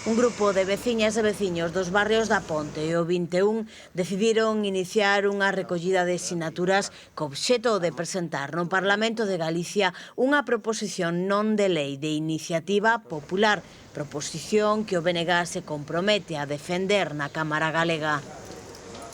Un grupo de veciñas e veciños dos barrios da Ponte e o 21 decidiron iniciar unha recollida de sinaturas co obxeto de presentar no Parlamento de Galicia unha proposición non de lei de iniciativa popular, proposición que o BNG se compromete a defender na Cámara Galega.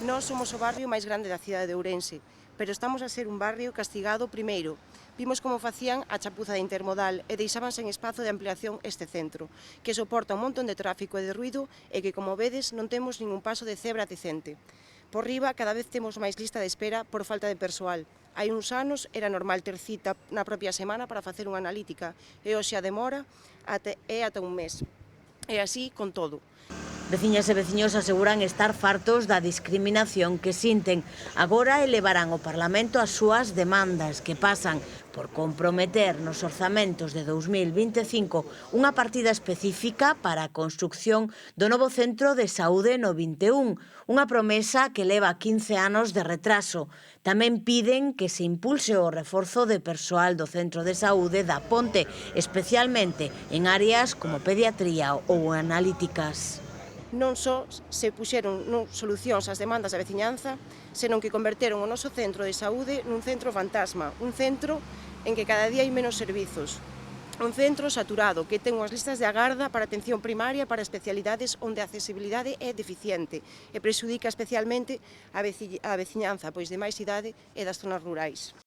Nós somos o barrio máis grande da cidade de Ourense, pero estamos a ser un barrio castigado primeiro. Vimos como facían a chapuza de intermodal e deixaban sen espazo de ampliación este centro, que soporta un montón de tráfico e de ruido e que, como vedes, non temos ningún paso de cebra decente. Por riba, cada vez temos máis lista de espera por falta de persoal. Hai uns anos era normal ter cita na propia semana para facer unha analítica e hoxe a demora é ata un mes. E así con todo. Veciñas e veciños aseguran estar fartos da discriminación que sinten. Agora elevarán ao Parlamento as súas demandas, que pasan por comprometer nos orzamentos de 2025 unha partida específica para a construcción do novo centro de saúde no 21, unha promesa que leva 15 anos de retraso. Tamén piden que se impulse o reforzo de persoal do centro de saúde da Ponte, especialmente en áreas como pediatría ou analíticas. Non só se puxeron solucións ás demandas da veciñanza, senón que converteron o noso centro de saúde nun centro fantasma, un centro en que cada día hai menos servizos, un centro saturado que ten unhas listas de agarda para atención primaria para especialidades onde a accesibilidade é deficiente e prexudica especialmente a veciñanza pois de máis idade e das zonas rurais.